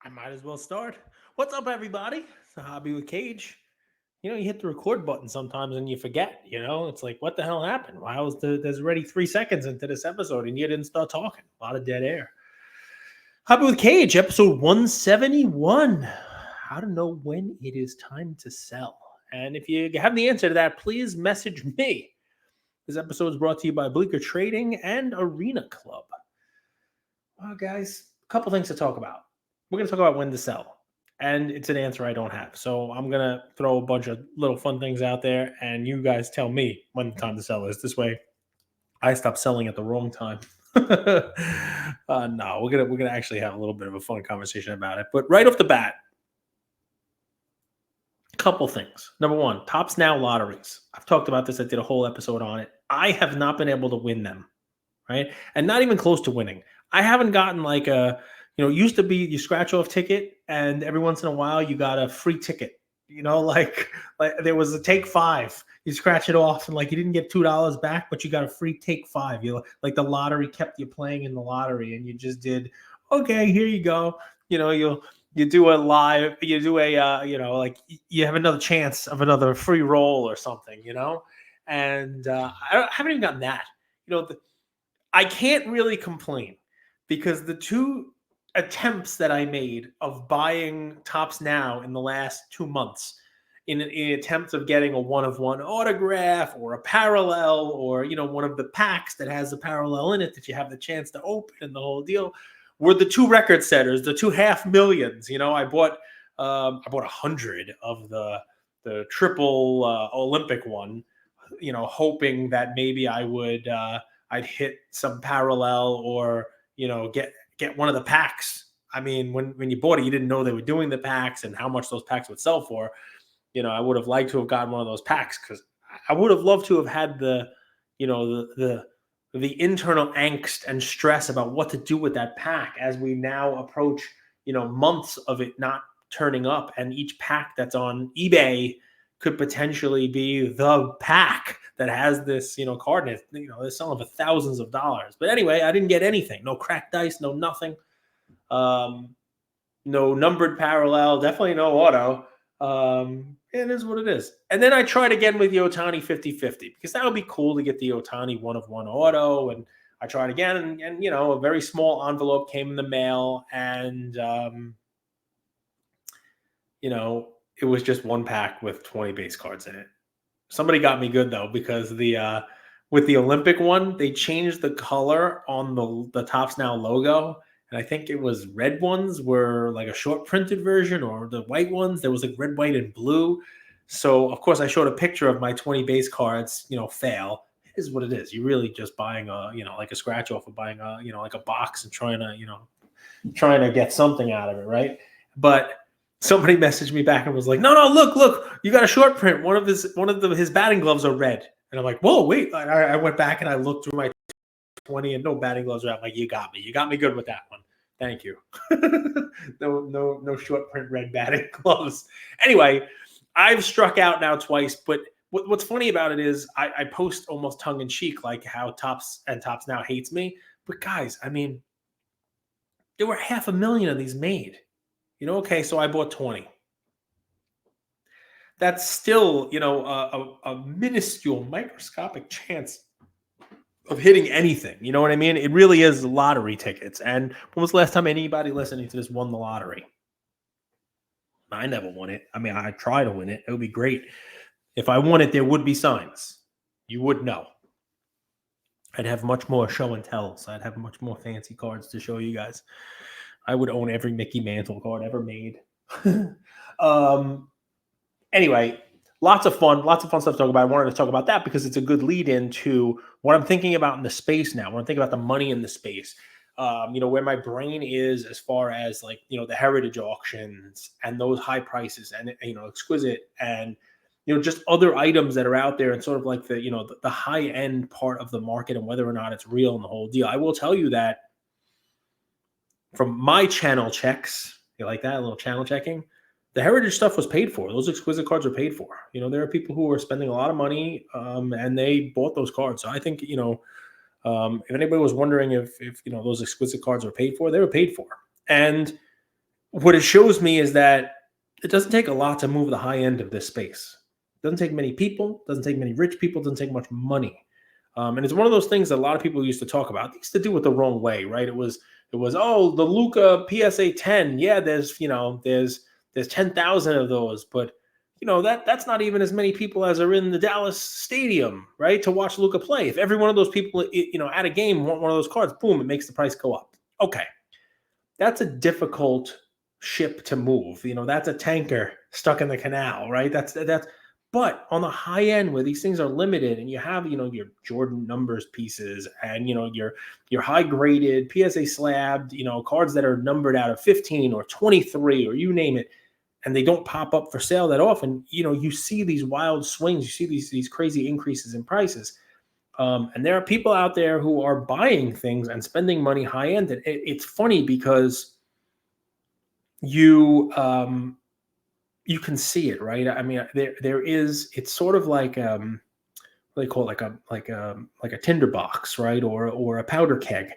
I might as well start. What's up, everybody? It's a hobby with Cage. You hit the record button sometimes and you forget. It's like, what the hell happened? Why was there's already 3 seconds into this episode and you didn't start talking? A lot of dead air. Hobby with Cage, episode 171. How to know when it is time to sell. And if you have the answer to that, please message me. This episode is brought to you by Bleecker Trading and Arena Club. Well, guys, a couple things to talk about. We're going to talk about when to sell, and it's an answer I don't have. So I'm going to throw a bunch of little fun things out there, and you guys tell me when the time to sell is. This way, I stop selling at the wrong time. No, we're gonna actually have a little bit of a fun conversation about it. But right off the bat, a couple things. Number one, Tops Now lotteries. I've talked about this. I did a whole episode on it. I have not been able to win them, right? And not even close to winning. I haven't gotten like it used to be you scratch off ticket and every once in a while you got a free ticket, like there was a take five, you scratch it off and like you didn't get $2 back, but you got a free take five. Like the lottery kept you playing in the lottery and you just did, okay, here you go. You do a live, you do a, like you have another chance of another free roll or something, and I haven't even gotten that, I can't really complain because the two attempts that I made of buying Tops Now in the last 2 months in attempts of getting a one-of-one autograph or a parallel or, one of the packs that has a parallel in it that you have the chance to open and the whole deal were the two record setters, the 2.5 millions. I bought 100 of the triple Olympic one, hoping that maybe I would I'd hit some parallel or, get one of the packs. I mean, when you bought it, you didn't know they were doing the packs and how much those packs would sell for. I would have liked to have gotten one of those packs because I would have loved to have had the internal angst and stress about what to do with that pack as we now approach, months of it not turning up, and each pack that's on eBay could potentially be the pack that has this, card in it. They're selling for thousands of dollars. But anyway, I didn't get anything. No cracked dice, no nothing. No numbered parallel, definitely no auto. It is what it is. And then I tried again with the Ohtani 50-50 because that would be cool to get the Ohtani one-of-one auto. And I tried again, and a very small envelope came in the mail, and it was just one pack with 20 base cards in it. Somebody got me good though, because with the Olympic one, they changed the color on the Tops Now logo. And I think it was red ones were like a short printed version, or the white ones, there was like red, white, and blue. So of course I showed a picture of my 20 base cards, fail. It is what it is. You're really just buying like a scratch off of buying like a box and trying to get something out of it, right? But somebody messaged me back and was like, no, look, you got a short print. One of his batting gloves are red. And I'm like, whoa, wait. I went back and I looked through my 20 and no batting gloves are out. I'm like, you got me good with that one. Thank you. No short print red batting gloves. Anyway, I've struck out now twice, but what's funny about it is I post almost tongue in cheek, like how Tops Now hates me. But guys, I mean, there were 500,000 of these made. Okay, so I bought 20. That's still, a minuscule, microscopic chance of hitting anything. You know what I mean? It really is lottery tickets. And when was the last time anybody listening to this won the lottery? I never won it. I mean, I try to win it. It would be great. If I won it, there would be signs. You would know. I'd have much more show and tells. I'd have much more fancy cards to show you guys. I would own every Mickey Mantle card ever made. Anyway, lots of fun stuff to talk about. I wanted to talk about that because it's a good lead into what I'm thinking about in the space now. When I'm thinking about the money in the space, where my brain is as far as like, the heritage auctions and those high prices and, exquisite and, just other items that are out there and sort of like the high end part of the market and whether or not it's real and the whole deal. I will tell you that from my channel checks, you like that, a little channel checking, the heritage stuff was paid for. Those exquisite cards are paid for. There are people who are spending a lot of money and they bought those cards. So I think, if anybody was wondering if those exquisite cards were paid for, they were paid for. And what it shows me is that it doesn't take a lot to move the high end of this space. It doesn't take many people, doesn't take many rich people, doesn't take much money. And it's one of those things that a lot of people used to talk about. They used to do it the wrong way, right? It was oh, the Luca PSA 10. Yeah, there's 10,000 of those, but that's not even as many people as are in the Dallas stadium, right? To watch Luca play. If every one of those people, at a game want one of those cards, boom, it makes the price go up. Okay, that's a difficult ship to move. That's a tanker stuck in the canal, right? That's. But on the high end, where these things are limited, and you have your Jordan numbers pieces, and your high graded PSA slabbed cards that are numbered out of 15 or 23 or you name it, and they don't pop up for sale that often. You see these wild swings, you see these crazy increases in prices. And there are people out there who are buying things and spending money high end. And it's funny because you you can see it, right? I mean, there is. It's sort of like what they call it, like a tinderbox, right, or a powder keg.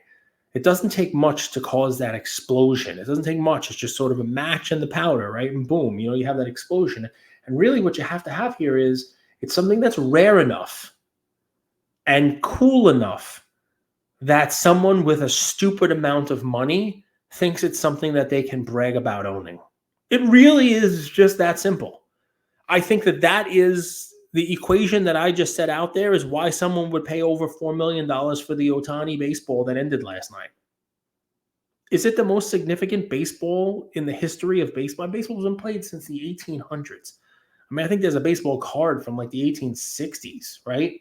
It doesn't take much to cause that explosion. It doesn't take much. It's just sort of a match in the powder, right? And boom, you have that explosion. And really, what you have to have here is it's something that's rare enough and cool enough that someone with a stupid amount of money thinks it's something that they can brag about owning. It really is just that simple. I think that is the equation that I just set out there is why someone would pay over $4 million for the Ohtani baseball that ended last night. Is it the most significant baseball in the history of baseball? Baseball's been played since the 1800s. I mean, I think there's a baseball card from like the 1860s, right?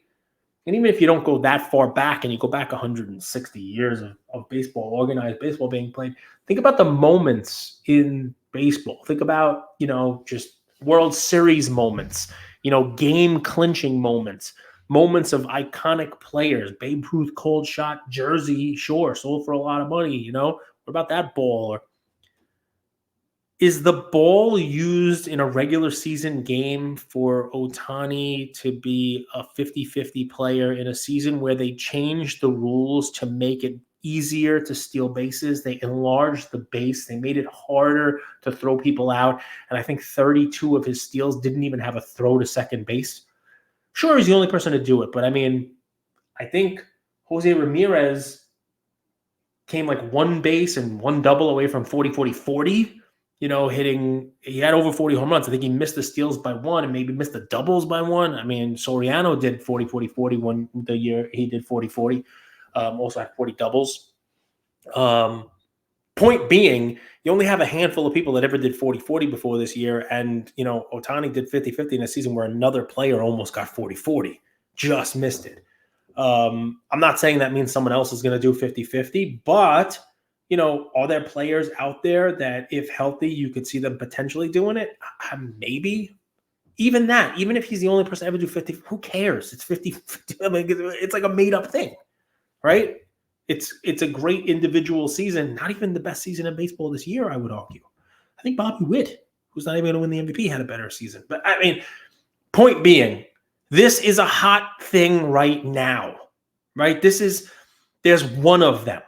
And even if you don't go that far back and you go back 160 years of baseball, organized baseball being played, think about the moments in baseball. Think about, just World Series moments, game clinching moments, moments of iconic players. Babe Ruth cold shot jersey, sure, sold for a lot of money, What about that ball? Or is the ball used in a regular season game for Ohtani to be a 50-50 player in a season where they changed the rules to make it easier to steal bases? They enlarged the base. They made it harder to throw people out. And I think 32 of his steals didn't even have a throw to second base. Sure, he's the only person to do it. But I mean, I think Jose Ramirez came like one base and one double away from 40-40-40. He had over 40 home runs. I think he missed the steals by one and maybe missed the doubles by one. I mean, Soriano did 40-40-40 one the year he did 40-40. Also had 40 doubles. Point being, you only have a handful of people that ever did 40-40 before this year. And, Ohtani did 50-50 in a season where another player almost got 40-40. Just missed it. I'm not saying that means someone else is going to do 50-50, but are there players out there that if healthy, you could see them potentially doing it? Maybe. Even that, even if he's the only person to ever do 50, who cares? It's 50-50. I mean, it's like a made up thing, right? It's a great individual season, not even the best season in baseball this year, I would argue. I think Bobby Witt, who's not even going to win the MVP, had a better season. But I mean, point being, this is a hot thing right now, right? There's one of them.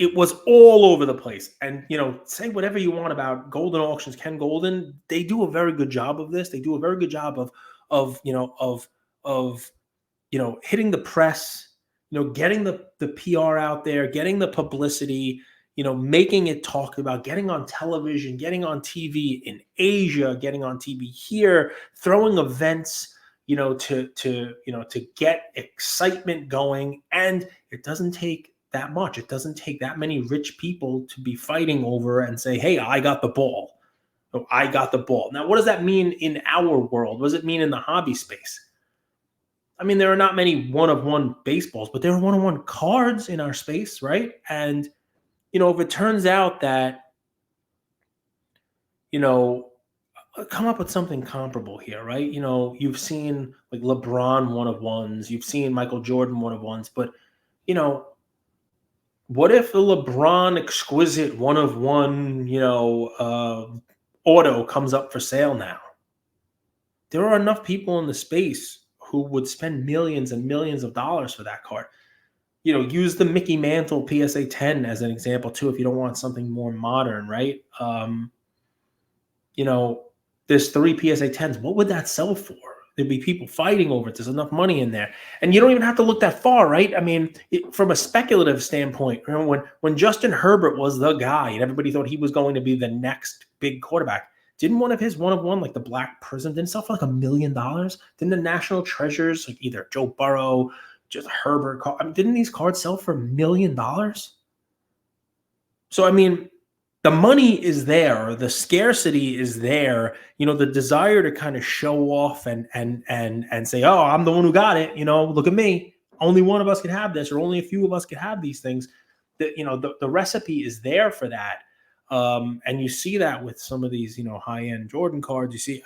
It was all over the place. And, say whatever you want about Golden Auctions, Ken Golden, they do a very good job of this. They do a very good job of hitting the press, getting the PR out there, getting the publicity, making it talked about, getting on television, getting on TV in Asia, getting on TV here, throwing events, to get excitement going. And it doesn't take that much. It doesn't take that many rich people to be fighting over and say, hey, I got the ball. Oh, I got the ball. Now, what does that mean in our world? What does it mean in the hobby space? I mean, there are not many one-of-one baseballs, but there are one-of-one cards in our space, right? And, if it turns out that, come up with something comparable here, right? You've seen like LeBron one-of-ones, you've seen Michael Jordan one-of-ones, but, what if the LeBron exquisite one-of-one, auto comes up for sale now? There are enough people in the space who would spend millions and millions of dollars for that card. use the Mickey Mantle PSA 10 as an example too, if you don't want something more modern, right? You know, there's 3 PSA 10s. What would that sell for? There'd be people fighting over it. There's enough money in there. And you don't even have to look that far, right? I mean, from a speculative standpoint, remember when Justin Herbert was the guy and everybody thought he was going to be the next big quarterback, didn't one of his one-of-one, like the Black Prism, didn't sell for like $1 million? Didn't the National Treasures, like either Joe Burrow, just Herbert, I mean, didn't these cards sell for $1 million? So, I mean, the money is there, the scarcity is there, the desire to kind of show off and say, oh, I'm the one who got it, look at me. Only one of us can have this, or only a few of us can have these things. That the recipe is there for that. And you see that with some of these, high-end Jordan cards. You see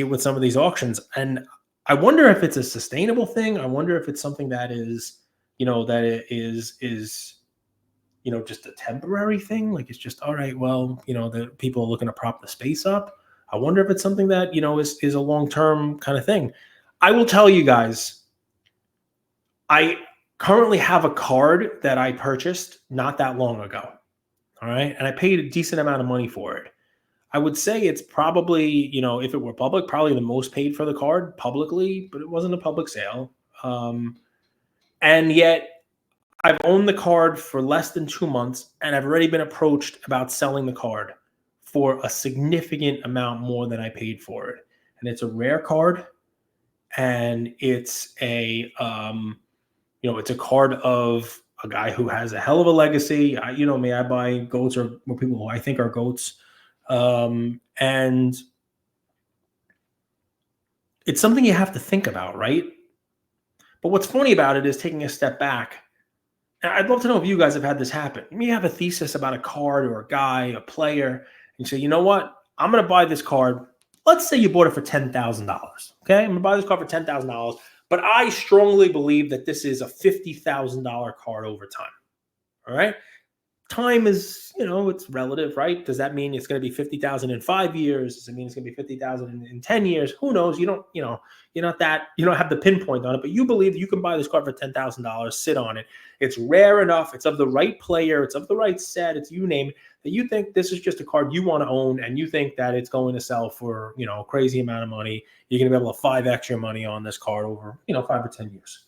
it with some of these auctions. And I wonder if it's a sustainable thing. I wonder if it's something that is, that it is just a temporary thing. Like it's just, all right, well, the people are looking to prop the space up. I wonder if it's something that, is a long-term kind of thing. I will tell you guys, I currently have a card that I purchased not that long ago. All right. And I paid a decent amount of money for it. I would say it's probably, if it were public, probably the most paid for the card publicly, but it wasn't a public sale. And yet I've owned the card for less than 2 months, and I've already been approached about selling the card for a significant amount more than I paid for it. And it's a rare card, and it's it's a card of a guy who has a hell of a legacy. I buy goats or people who I think are goats. And it's something you have to think about, right? But what's funny about it is taking a step back. I'd love to know if you guys have had this happen. You may have a thesis about a card or a guy, a player, and you say, you know what? I'm going to buy this card. Let's say you bought it for $10,000. Okay, I'm going to buy this card for $10,000, but I strongly believe that this is a $50,000 card over time. All right. Time is, it's relative, right? Does that mean it's going to be 50,000 in 5 years? Does it mean it's going to be 50,000 in 10 years? Who knows? You don't have the pinpoint on it, but you believe you can buy this card for $10,000, sit on it. It's rare enough. It's of the right player. It's of the right set. It's you name it, that you think this is just a card you want to own, and you think that it's going to sell for, a crazy amount of money. You're going to be able to 5x your money on this card over, 5 or 10 years.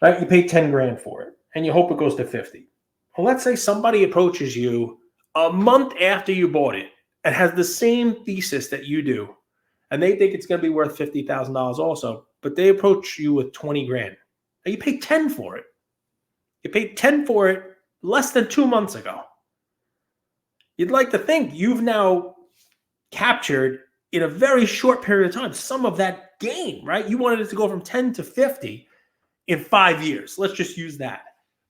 Right? You pay 10 grand for it, and you hope it goes to 50. Well, let's say somebody approaches you a month after you bought it and has the same thesis that you do, and they think it's going to be worth $50,000 also, but they approach you with 20 grand. And you paid 10 for it. You paid 10 for it less than 2 months ago. You'd like to think you've now captured in a very short period of time some of that gain, right? You wanted it to go from 10 to 50 in 5 years. Let's just use that.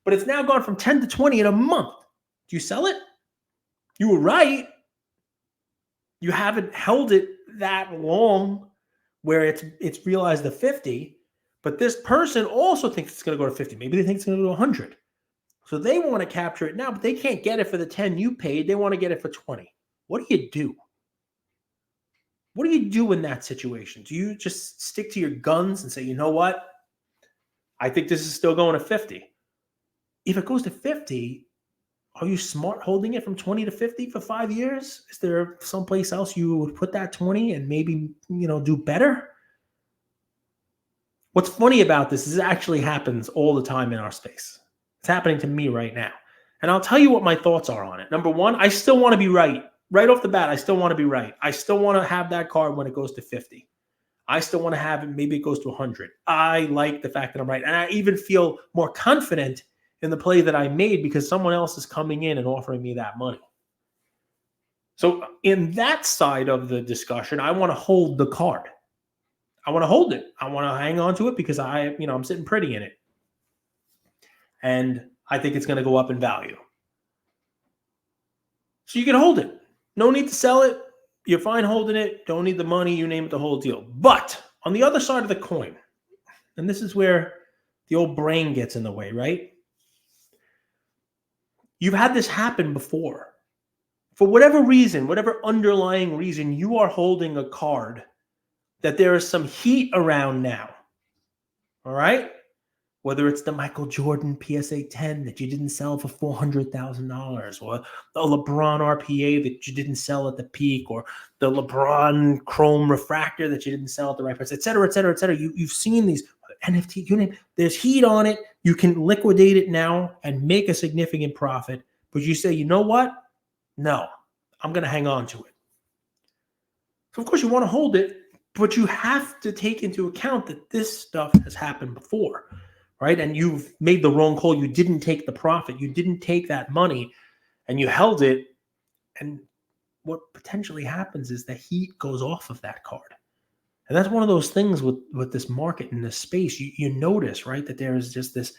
But it's now gone from 10 to 20 in a month. Do you sell it? You were right. You haven't held it that long where it's realized the 50, but this person also thinks it's going to go to 50. Maybe they think it's going to go to 100. So they want to capture it now, but they can't get it for the 10 you paid. They want to get it for 20. What do you do? What do you do in that situation? Do you just stick to your guns and say, you know what? I think this is still going to 50. If it goes to 50, are you smart holding it from 20 to 50 for 5 years? Is there someplace else you would put that 20 and maybe, do better? What's funny about this is it actually happens all the time in our space. It's happening to me right now. And I'll tell you what my thoughts are on it. Number one, I still want to be right. Right off the bat, I still want to be right. I still want to have that card when it goes to 50. I still want to have it, maybe it goes to 100. I like the fact that I'm right. And I even feel more confident in the play that I made because someone else is coming in and offering me that money. So in that side of the discussion, I want to hold the card. I want to hold it. I want to hang on to it because I'm sitting pretty in it. And I think it's going to go up in value. So you can hold it. No need to sell it. You're fine holding it. Don't need the money. You name it, the whole deal. But on the other side of the coin, and this is where the old brain gets in the way, right? You've had this happen before. For whatever reason, whatever underlying reason, you are holding a card that there is some heat around now. All right? Whether it's the Michael Jordan PSA 10 that you didn't sell for $400,000, or the LeBron RPA that you didn't sell at the peak, or the LeBron Chrome Refractor that you didn't sell at the right price, et cetera, et cetera, et cetera. You've seen these NFT unit. There's heat on it. You can liquidate it now and make a significant profit. But you say, you know what? No, I'm going to hang on to it. So, of course, you want to hold it, but you have to take into account that this stuff has happened before, right? And you've made the wrong call. You didn't take the profit. You didn't take that money, and you held it. And what potentially happens is the heat goes off of that card. And that's one of those things with this market and this space. You notice, right, that there is just this,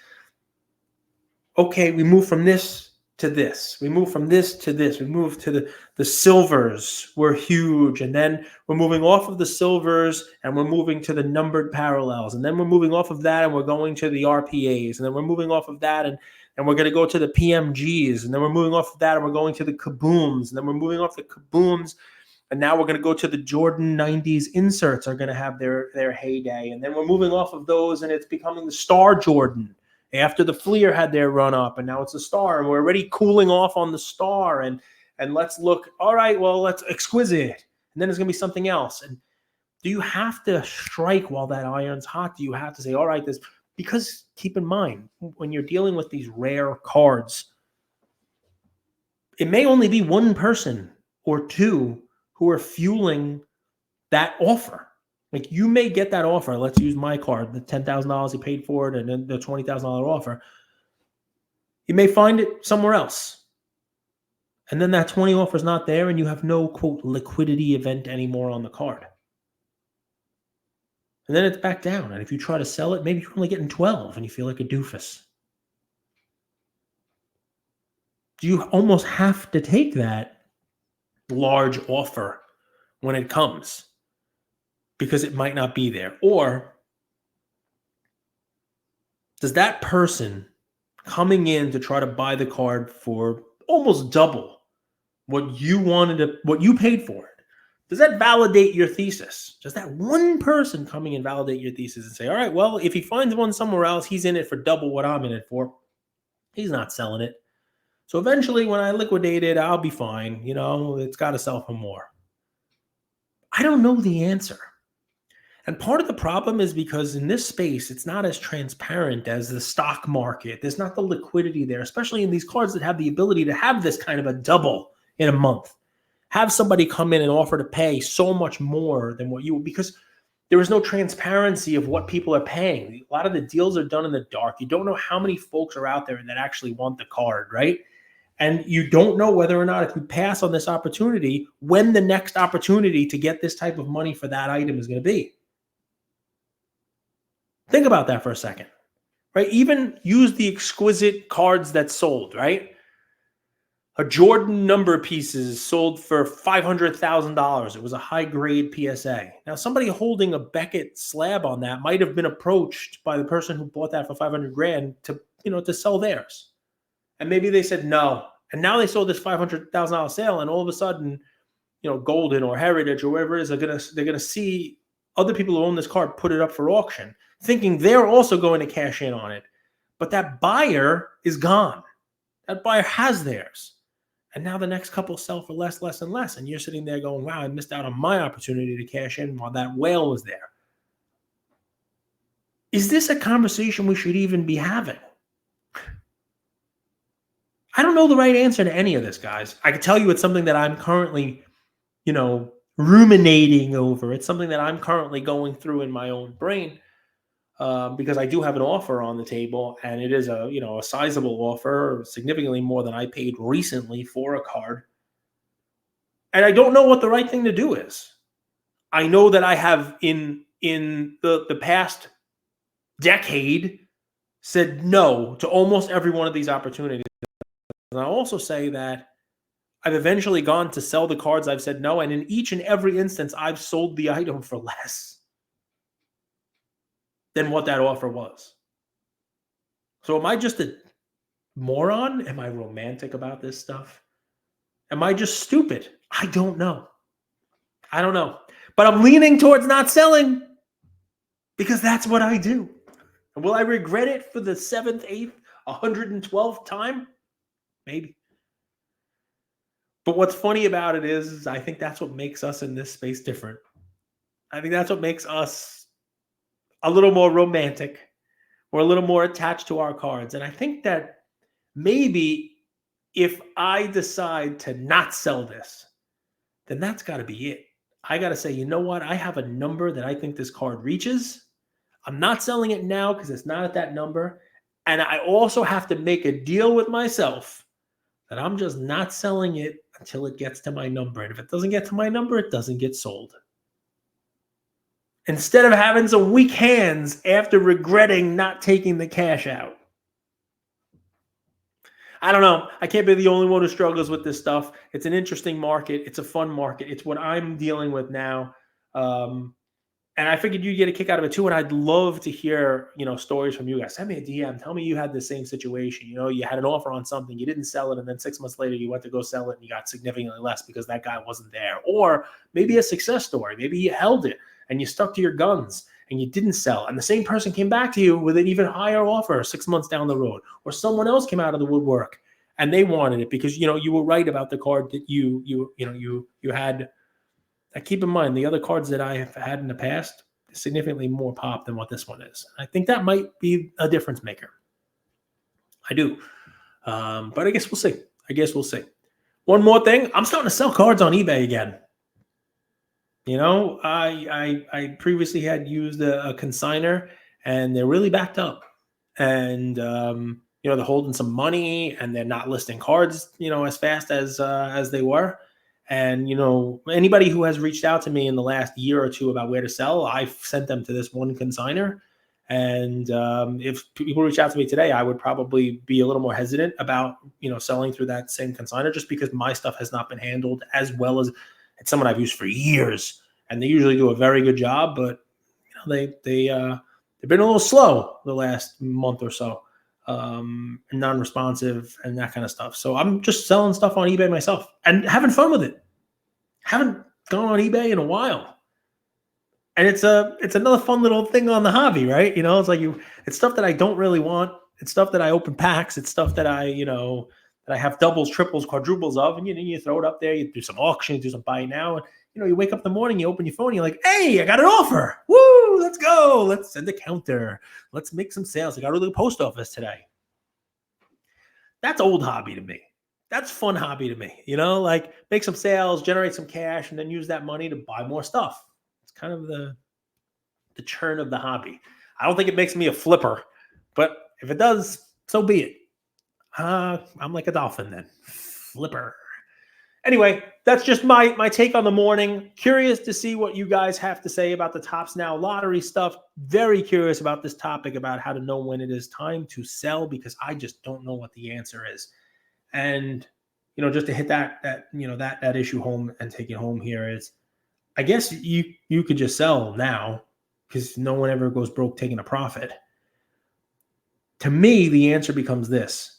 okay, we move from this to this. We move from this to this. We move to the silvers were huge. And then we're moving off of the silvers and we're moving to the numbered parallels. And then we're moving off of that and we're going to the RPAs. And then we're moving off of that and we're going to go to the PMGs. And then we're moving off of that and we're going to the kabooms. And then we're moving off the kabooms. And now we're going to go to the Jordan 90s inserts are going to have their heyday. And then we're moving off of those and it's becoming the Star Jordan. After the Fleer had their run up, and now it's a Star, and we're already cooling off on the Star, and let's look, all right, well, let's Exquisite, and then there's going to be something else. And do you have to strike while that iron's hot? Do you have to say, all right, this, because keep in mind, when you're dealing with these rare cards, it may only be one person or two who are fueling that offer. Like, you may get that offer. Let's use my card, the $10,000 he paid for it, and then the $20,000 offer. You may find it somewhere else. And then that 20 offer is not there, and you have no, quote, liquidity event anymore on the card. And then it's back down. And if you try to sell it, maybe you're only getting 12 and you feel like a doofus. You almost have to take that large offer when it comes, because it might not be there. Or does that person coming in to try to buy the card for almost double what you paid for it, does that validate your thesis? Does that one person coming in validate your thesis and say, all right, well, if he finds one somewhere else, he's in it for double what I'm in it for. He's not selling it. So eventually when I liquidate it, I'll be fine. You know, it's got to sell for more. I don't know the answer. And part of the problem is because in this space, it's not as transparent as the stock market. There's not the liquidity there, especially in these cards that have the ability to have this kind of a double in a month. Have somebody come in and offer to pay so much more than what you, because there is no transparency of what people are paying. A lot of the deals are done in the dark. You don't know how many folks are out there that actually want the card, right? And you don't know whether or not, if you pass on this opportunity, when the next opportunity to get this type of money for that item is going to be. Think about that for a second, right? Even use the Exquisite cards that sold, right? A Jordan number pieces sold for $500,000. It was a high-grade PSA. Now, somebody holding a Beckett slab on that might have been approached by the person who bought that for $500,000 to sell theirs. And maybe they said no. And now they sold this $500,000 sale, and all of a sudden, Golden or Heritage or whatever it is, they're gonna see other people who own this card put it up for auction, thinking they're also going to cash in on it. But that buyer is gone. That buyer has theirs. And now the next couple sell for less, and less. And you're sitting there going, wow, I missed out on my opportunity to cash in while that whale was there. Is this a conversation we should even be having? I don't know the right answer to any of this, guys. I can tell you it's something that I'm currently, ruminating over. It's something that I'm currently going through in my own brain. Because I do have an offer on the table, and it is a sizable offer, significantly more than I paid recently for a card. And I don't know what the right thing to do is. I know that I have in the past decade said no to almost every one of these opportunities. And I also say that I've eventually gone to sell the cards I've said no, and in each and every instance, I've sold the item for less than what that offer was. So am I just a moron? Am I romantic about this stuff? Am I just stupid? I don't know. But I'm leaning towards not selling because that's what I do. And will I regret it for the 7th, 8th, 112th time? Maybe. But what's funny about it is I think that's what makes us in this space different. I think that's what makes us a little more romantic. We're a little more attached to our cards. And I think that maybe if I decide to not sell this, then that's got to be it. I got to say, you know what? I have a number that I think this card reaches. I'm not selling it now because it's not at that number. And I also have to make a deal with myself that I'm just not selling it until it gets to my number. And if it doesn't get to my number, it doesn't get sold. Instead of having some weak hands after regretting not taking the cash out. I don't know. I can't be the only one who struggles with this stuff. It's an interesting market. It's a fun market. It's what I'm dealing with now. And I figured you'd get a kick out of it too. And I'd love to hear, stories from you guys. Send me a DM. Tell me you had the same situation. You had an offer on something, you didn't sell it, and then 6 months later you went to go sell it and you got significantly less because that guy wasn't there. Or maybe a success story. Maybe you held it and you stuck to your guns and you didn't sell. And the same person came back to you with an even higher offer 6 months down the road. Or someone else came out of the woodwork and they wanted it because, you were right about the card that you had. Keep in mind, the other cards that I have had in the past is significantly more pop than what this one is. I think that might be a difference maker. I do. But I guess we'll see. One more thing. I'm starting to sell cards on eBay again. I previously had used a consignor, and they're really backed up. And, they're holding some money, and they're not listing cards, as fast as they were. And, anybody who has reached out to me in the last year or two about where to sell, I've sent them to this one consignor. And if people reach out to me today, I would probably be a little more hesitant about, selling through that same consignor just because my stuff has not been handled as well as it's someone I've used for years. And they usually do a very good job, but, they've been a little slow the last month or so, non-responsive and that kind of stuff. So I'm just selling stuff on eBay myself and having fun with it. Haven't gone on eBay in a while. And it's another fun little thing on the hobby, right? It's like it's stuff that I don't really want. It's stuff that I open packs. It's stuff that I have doubles, triples, quadruples of, and you throw it up there, you do some auctions, do some buy now, and you wake up in the morning, you open your phone, you're like, hey, I got an offer. Woo, let's go. Let's send a counter. Let's make some sales. I got to the post office today. That's old hobby to me. That's fun hobby to me. Like make some sales, generate some cash, and then use that money to buy more stuff. It's kind of the churn of the hobby. I don't think it makes me a flipper, but if it does, so be it. I'm like a dolphin then. Flipper. Anyway, that's just my take on the morning. Curious to see what you guys have to say about the Topps Now lottery stuff. Very curious about this topic about how to know when it is time to sell because I just don't know what the answer is. And just to hit that issue home and take it home here is, I guess you could just sell now because no one ever goes broke taking a profit. To me, the answer becomes this.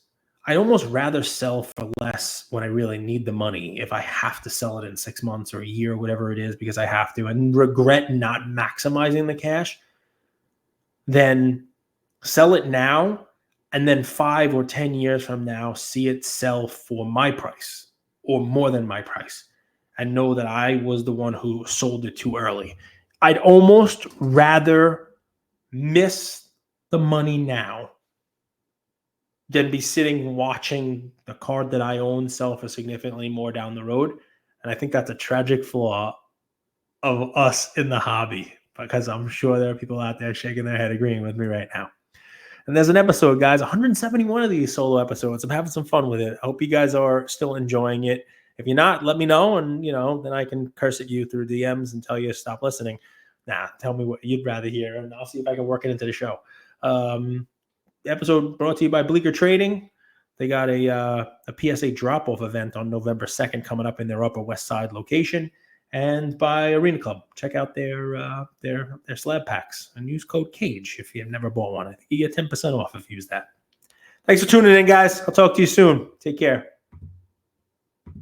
I'd almost rather sell for less when I really need the money if I have to sell it in 6 months or a year or whatever it is because I have to and regret not maximizing the cash than sell it now and then 5 or 10 years from now see it sell for my price or more than my price and know that I was the one who sold it too early. I'd almost rather miss the money now than be sitting watching the card that I own sell for significantly more down the road. And I think that's a tragic flaw of us in the hobby because I'm sure there are people out there shaking their head agreeing with me right now. And there's an episode, guys, 171 of these solo episodes. I'm having some fun with it. I hope you guys are still enjoying it. If you're not, let me know. And, then I can curse at you through DMs and tell you to stop listening. Tell me what you'd rather hear. And I'll see if I can work it into the show. Episode brought to you by Bleecker Trading. They got a PSA drop-off event on November 2nd coming up in their Upper West Side location, and by Arena Club. Check out their slab packs and use code CAGE if you've never bought one. I think you get 10% off if you use that. Thanks for tuning in, guys. I'll talk to you soon. Take care.